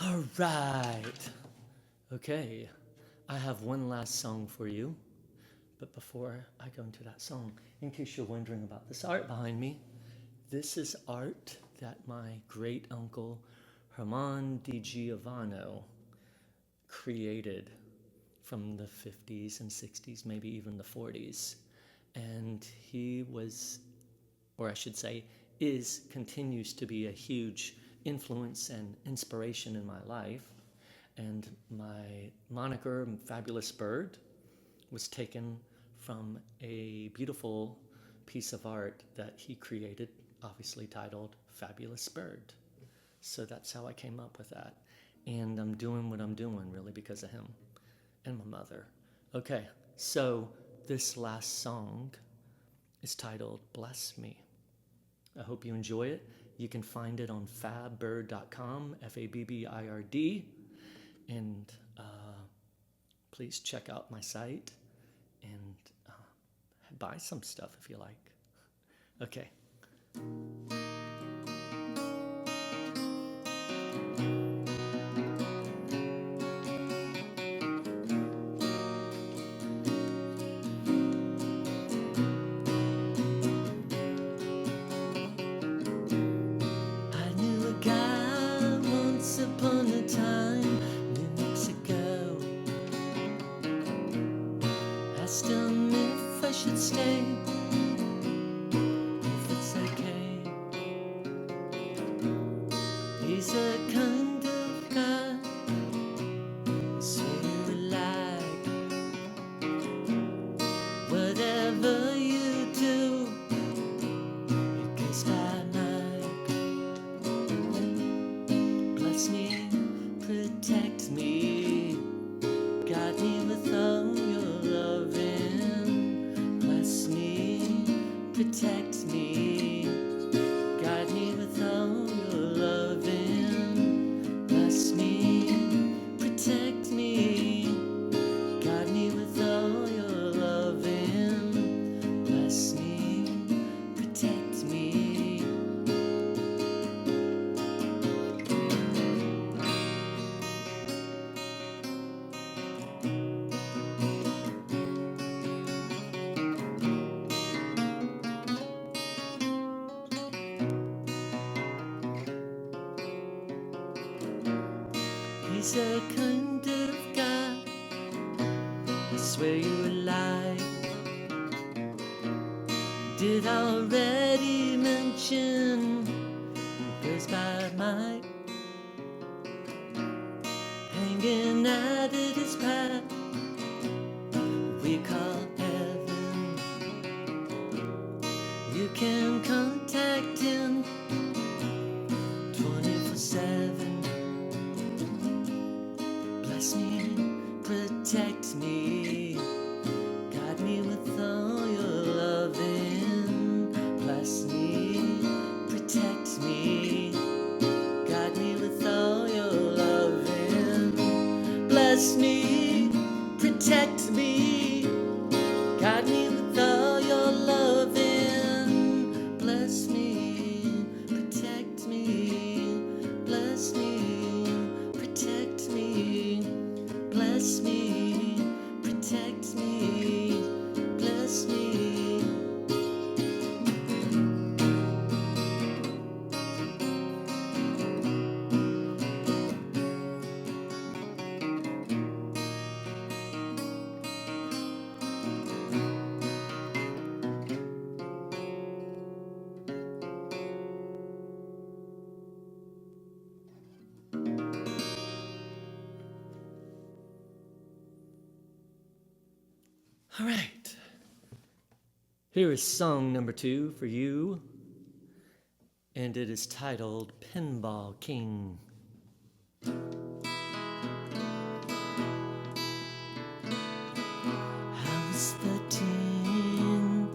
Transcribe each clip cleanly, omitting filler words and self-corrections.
All right. Okay. I have one last song for you. But before I go into that song, in case you're wondering about this art behind me, this is art that my great uncle Herman Di Giovanni created from the 50s and 60s, maybe even the 40s. And he was, or I should say, continues to be a huge influence and inspiration in my life. And my moniker, Fabulous Bird, was taken from a beautiful piece of art that he created, obviously titled Fabulous Bird. So that's how I came up with that. And I'm doing what I'm doing really because of him and my mother. Okay, so this last song is titled Bless Me. I hope you enjoy it. You can find it on fabbird.com, Fabbird. And please check out my site and buy some stuff if you like. Okay. I knew a guy once upon a time in Mexico. Asked him if I should stay, if it's okay. He's a kind of guy, so you like. Whatever you do, it goes by night. Bless me, protect me, guide me with all your loving. Bless me, protect me, guide me with all your loving. Bless me, protect me, guide me with all your loving. Bless me, protect me. He's a kind of guy, I swear you're alive. Did I already mention he goes by might? Hanging out at his path we call heaven. You can contact him 24/7. Bless me, protect me, guide me with all your loving. Bless me, protect me, guide me with all your loving. Bless me, protect me, guide me with all your loving. Bless me, protect me, bless me, protect me. Bless me, protect me, bless me. All right. Here is song number 2 for you, and it is titled Pinball King. I was 13,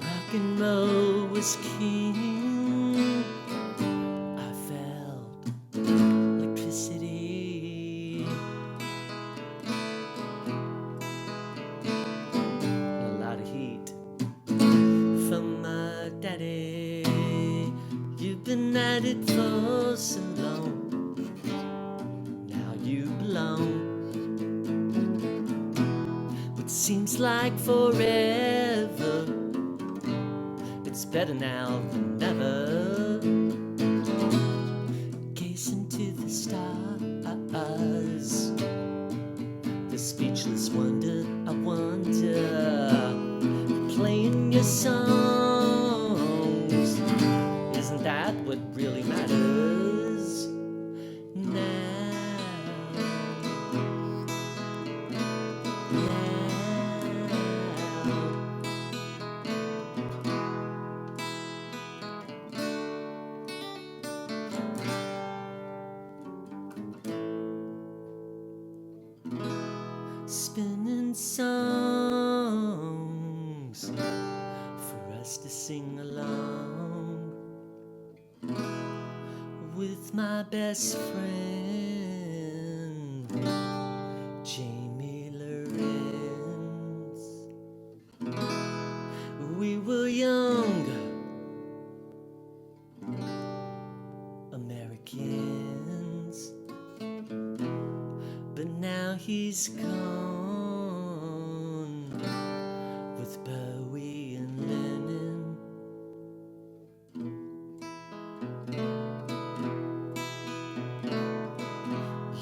rock and roll was king. I felt electricity, a lot of heat from my daddy. You've been at had it for so long. Now you belong. What seems like forever, it's better now than never. Gaze into the stars, the speechless wonder, I wonder. Playing your songs, isn't that what really matters now? Spinning songs for us to sing along with my best friend Jamie Lorenz. We were young Americans, but now he's gone with Bowie and Lennon.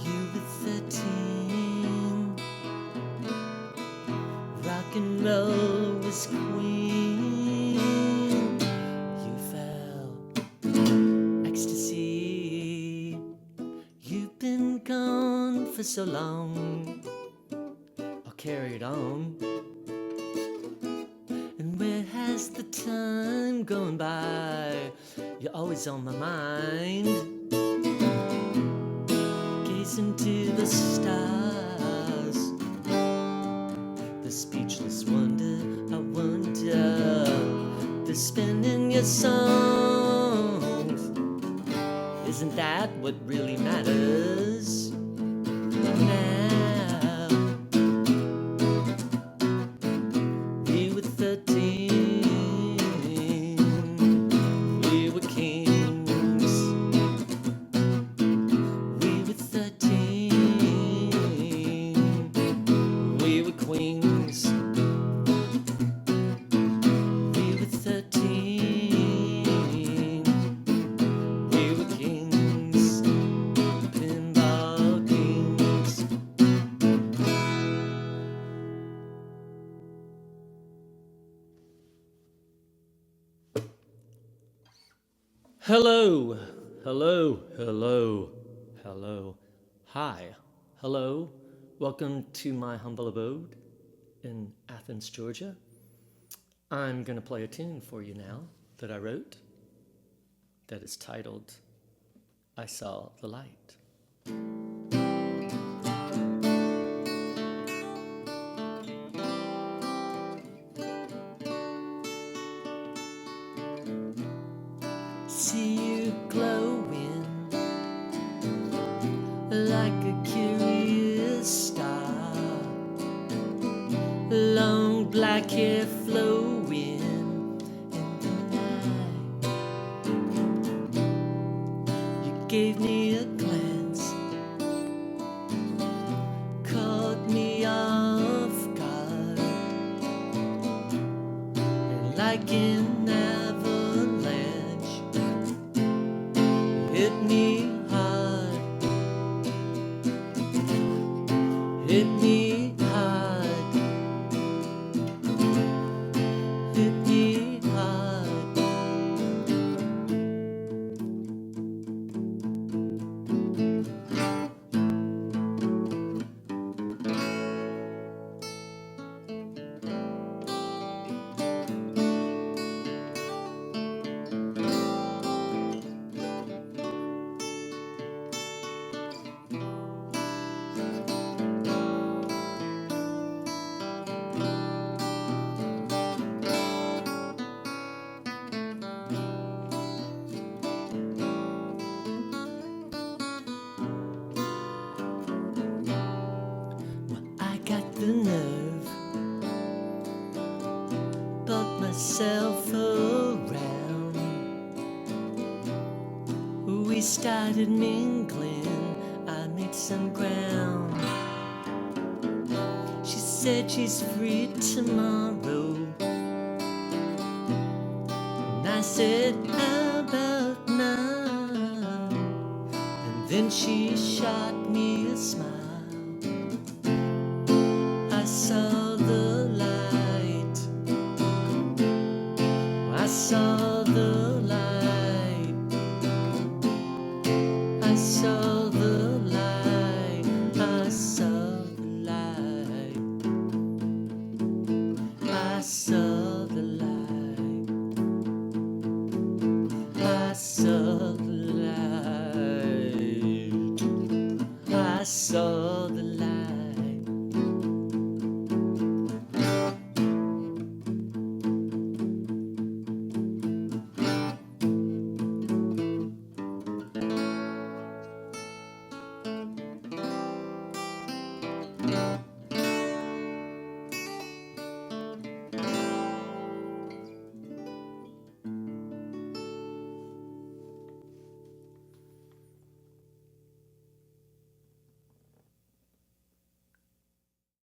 You were 13, rock and roll was queen. You felt ecstasy. You've been gone for so long, I'll carry it on. And where has the time gone by? You're always on my mind. Gaze into the stars, the speechless wonder, I wonder. The spinning your songs, isn't that what really matters now? We were 13, we were kings. We were 13, we were queens. We were 13, we were kings, pinball kings. Hello, hello, hello, hello. Hi, hello. Welcome to my humble abode in Athens, Georgia. I'm going to play a tune for you now that I wrote that is titled, I Saw the Light. See you glowing like a curious star, long black hair flowing in the night. You gave me a glance, caught me off guard, and like an avalanche, hit me hard, hit me hard, hit me hard. we started mingling, I made some ground. She said she's free tomorrow, and I said, how about now? And then she shot me a smile. I saw the light. I saw the light. I saw the light. I saw the light. I saw the light. I saw the light. I saw